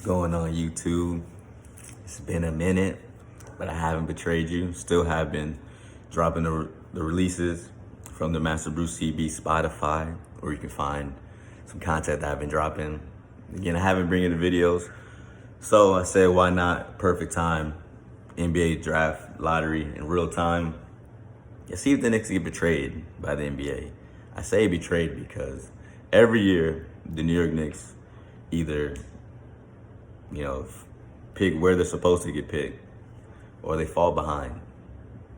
Going on YouTube. It's been a minute, but I haven't betrayed you. Still have been dropping the releases from the Master Bruce CB Spotify, where you can find some content that I've been dropping. Again, I haven't been bringing the videos, so I said, why not? Perfect time. NBA draft lottery in real time. Yeah, see if the Knicks get betrayed by the NBA. I say betrayed because every year the New York Knicks either pick where they're supposed to get picked, or they fall behind.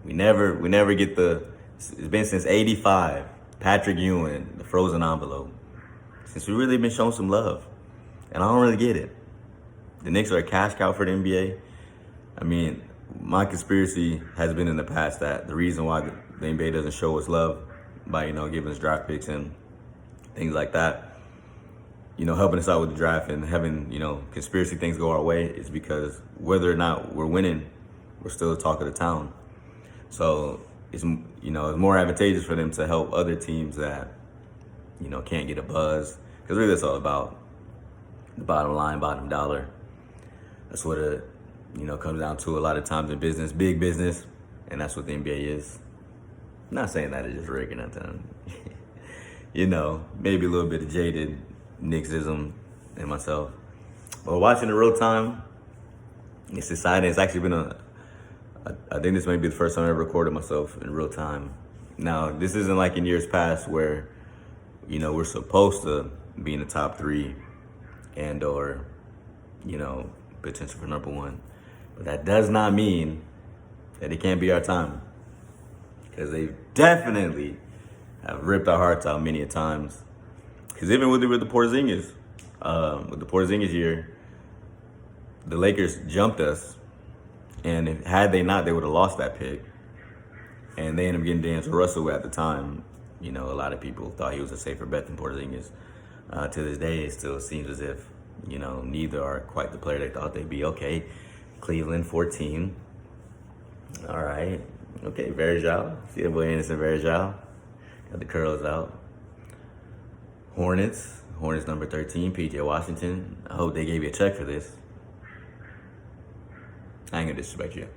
We never get it's been since '85, Patrick Ewing, the frozen envelope. Since we really been shown some love, and I don't really get it. The Knicks are a cash cow for the NBA. I mean, my conspiracy has been in the past that the reason why the NBA doesn't show us love by, giving us draft picks and things like that, helping us out with the draft and having, conspiracy things go our way is because whether or not we're winning, we're still the talk of the town. So it's more advantageous for them to help other teams that, can't get a buzz. Because really it's all about the bottom line, bottom dollar. That's what it, comes down to a lot of times in business, big business. And that's what the NBA is. I'm not saying that it's just rigging at them. Maybe a little bit of jaded Knicksism in myself. But watching in real time, it's exciting. It's actually been I think this may be the first time I ever recorded myself in real time. Now, this isn't like in years past where, we're supposed to be in the top 3 and or, potential for number 1. But that does not mean that it can't be our time. Because they definitely have ripped our hearts out many a times. Because even with the Porzingis year, the Lakers jumped us, and had they not, they would have lost that pick. And they ended up getting D'Angelo Russell at the time. A lot of people thought he was a safer bet than Porzingis. To this day, it still seems as if neither are quite the player they thought they'd be. Okay, Cleveland 14. All right. Okay, Verjao. See that boy Anderson Verjao. Got the curls out. Hornets number 13, PJ Washington. I hope they gave you a check for this. I ain't gonna disrespect you.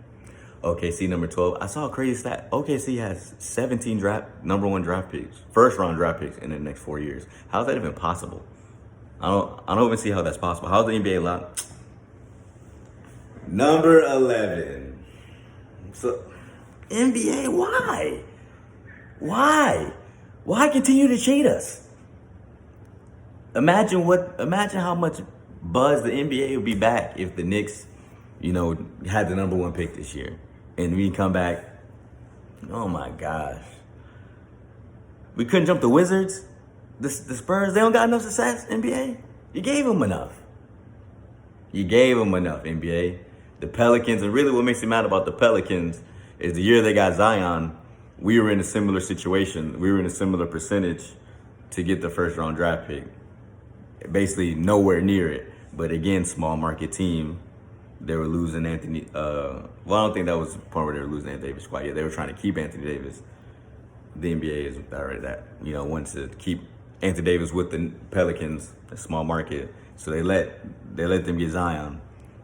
OKC number 12. I saw a crazy stat. OKC has 17 number 1 draft picks, first round draft picks in the next 4 years. How's that even possible? I don't even see how that's possible. How's the NBA allowed? Number 11. So NBA, why? Why continue to cheat us? Imagine how much buzz the NBA would be back if the Knicks, had the number 1 pick this year. And we come back, oh my gosh. We couldn't jump the Wizards? The Spurs, they don't got enough success, NBA? You gave them enough. NBA. The Pelicans, and really what makes me mad about the Pelicans is the year they got Zion, we were in a similar situation. We were in a similar percentage to get the first round draft pick. Basically nowhere near it. But again, small market team. They were losing Anthony. I don't think that was the point where they were losing Anthony Davis quite yet. They were trying to keep Anthony Davis. The NBA is already that. Wanted to keep Anthony Davis with the Pelicans, a small market. So they let them get Zion,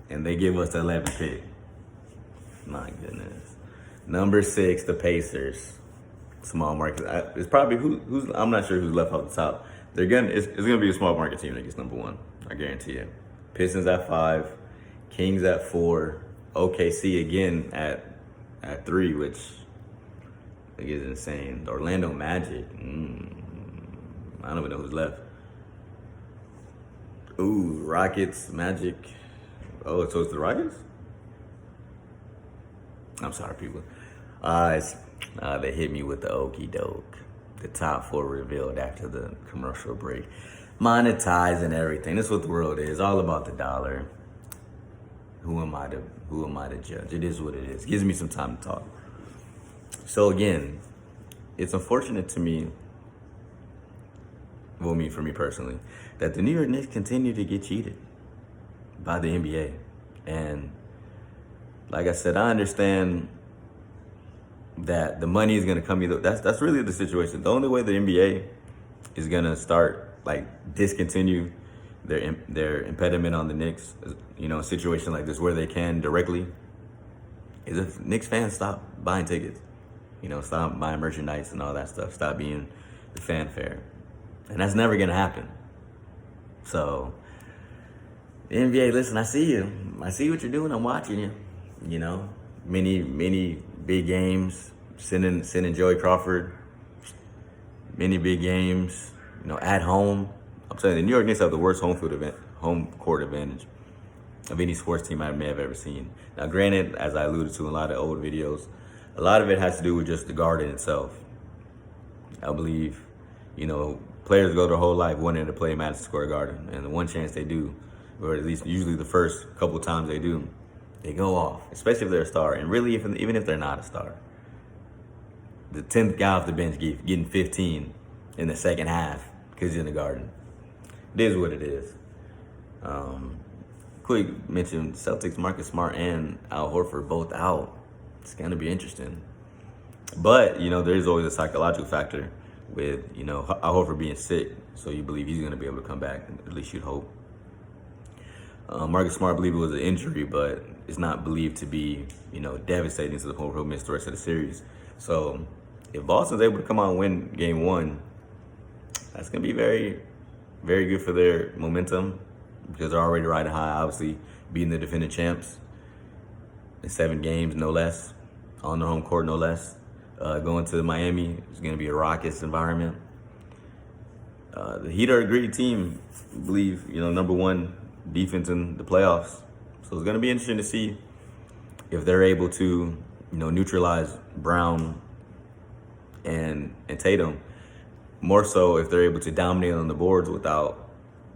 and they give us the 11th pick. My goodness. Number 6, the Pacers. Small market. It's probably who's. I'm not sure who's left off the top. It's gonna be a small market team that gets number 1. I guarantee you. Pistons at 5, Kings at 4, OKC again at 3, which I think is insane. The Orlando Magic. I don't even know who's left. Ooh, Rockets, Magic. Oh, so it's the Rockets? I'm sorry, people. They hit me with the okie doke. The top 4 revealed after the commercial break. Monetizing everything. That's what the world is. All about the dollar. Who am I to judge? It is what it is. Gives me some time to talk. So again, it's unfortunate to me, for me personally, that the New York Knicks continue to get cheated by the NBA. And like I said, I understand that the money is going to come either. That's really the situation. The only way the NBA is going to start discontinue their impediment on the Knicks, a situation like this where they can directly, is if Knicks fans stop buying tickets, stop buying merchandise and all that stuff, stop being the fanfare. And that's never going to happen. So, the NBA, listen, I see you. I see what you're doing. I'm watching you. Many big games. Sending Joey Crawford. Many big games. At home. I'm saying the New York Knicks have the worst home court advantage of any sports team I may have ever seen. Now, granted, as I alluded to in a lot of old videos, a lot of it has to do with just the garden itself. I believe, players go their whole life wanting to play Madison Square Garden, and the one chance they do, or at least usually the first couple of times they do, they go off, especially if they're a star. And really, even if they're not a star, the 10th guy off the bench getting 15 in the second half because he's in the Garden. It is what it is. Quick mention, Celtics, Marcus Smart and Al Horford both out. It's going to be interesting. But, there is always a psychological factor with, Al Horford being sick. So you believe he's going to be able to come back, at least you'd hope. Marcus Smart, I believe it was an injury, but it's not believed to be, devastating to the point where he'll miss the rest of the series. So if Boston's able to come out and win game one, that's going to be very, very good for their momentum because they're already riding high, obviously beating the defending champs in 7 games, no less, on their home court, no less. Going to Miami, it's going to be a raucous environment. The Heat are a gritty team, I believe, number one defense in the playoffs. So it's going to be interesting to see if they're able to, neutralize Brown and Tatum. More so if they're able to dominate on the boards without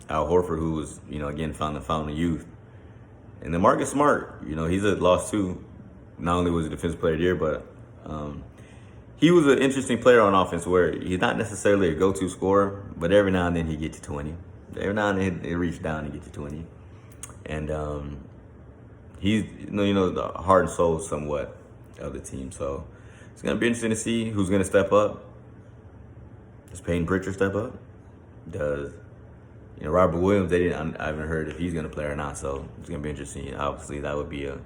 Al Horford, who was, again, found the fountain of youth. And then Marcus Smart, he's a loss too. Not only was he Defensive Player of the Year, but he was an interesting player on offense where he's not necessarily a go-to scorer, but every now and then he gets you 20. Every now and then he'll reach down and get you 20. And he's, the heart and soul somewhat of the team. So it's going to be interesting to see who's going to step up. Does Peyton Pritchard step up? Does, Robert Williams, I haven't heard if he's going to play or not. So it's going to be interesting. Obviously, that would be a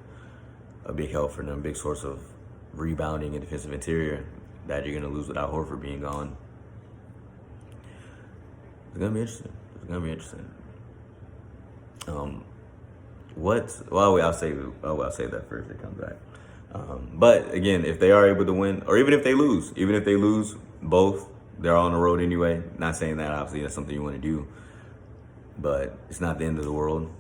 big help for them, big source of rebounding and defensive interior that you're going to lose without Horford being gone. It's going to be interesting. I'll save that for if it comes back. But again, if they are able to win, or even if they lose both, they're on the road anyway. Not saying that obviously that's something you want to do, but it's not the end of the world.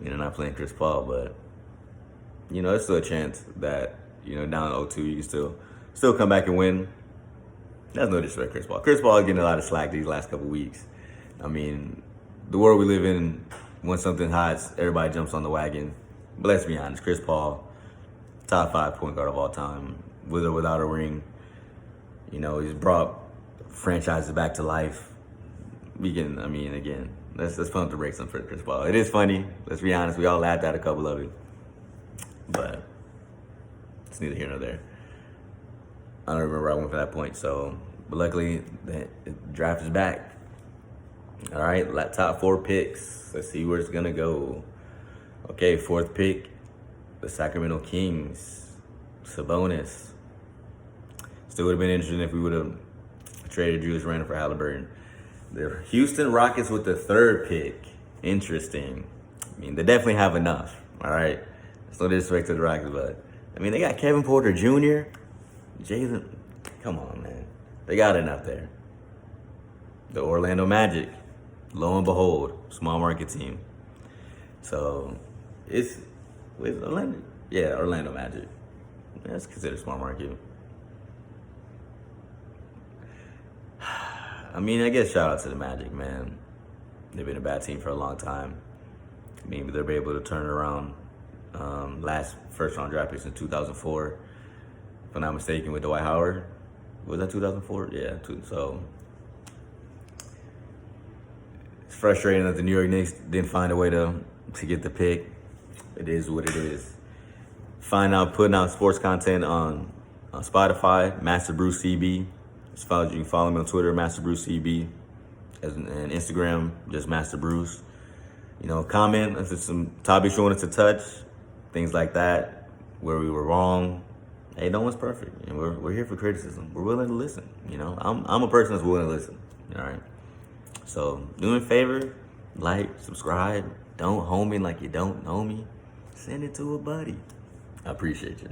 Not playing Chris Paul, but there's still a chance that down 0-2 you can still come back and win. That's no disrespect, Chris Paul. Chris Paul is getting a lot of slack these last couple weeks. I mean, the world we live in, when something hot, everybody jumps on the wagon. But let's be honest, Chris Paul, top 5 point guard of all time, with or without a ring. He's brought franchises back to life. Again, let's pump the brakes on for Chris Paul. It is funny. Let's be honest. We all laughed at a couple of it. But it's neither here nor there. I don't remember where I went for that point. But luckily, the draft is back. All right, top 4 picks. Let's see where it's going to go. Okay, 4th pick, the Sacramento Kings, Sabonis. Still would have been interesting if we would have traded Julius Randle for Halliburton. The Houston Rockets with the 3rd pick. Interesting. They definitely have enough, all right? It's no disrespect to the Rockets, but, they got Kevin Porter Jr., Jalen. Come on, man. They got enough there. The Orlando Magic, lo and behold, small market team. So, it's with Orlando. Yeah, Orlando Magic. That's considered small market. I guess shout out to the Magic, man. They've been a bad team for a long time. They'll be able to turn it around. Last first-round draft picks in 2004, if I'm not mistaken, with Dwight Howard. Was that 2004? Yeah. So it's frustrating that the New York Knicks didn't find a way to get the pick. It is what it is. Putting out sports content on Spotify, Master Bruce CB. You can follow me on Twitter, Master Bruce CB. and Instagram, just Master Bruce. You know, comment if there's some topics you want us to touch, things like that, where we were wrong. Hey, no one's perfect, and we're here for criticism. We're willing to listen. You know, I'm a person that's willing to listen. All right. So do me a favor, like, subscribe. Don't home me like you don't know me. Send it to a buddy. I appreciate you.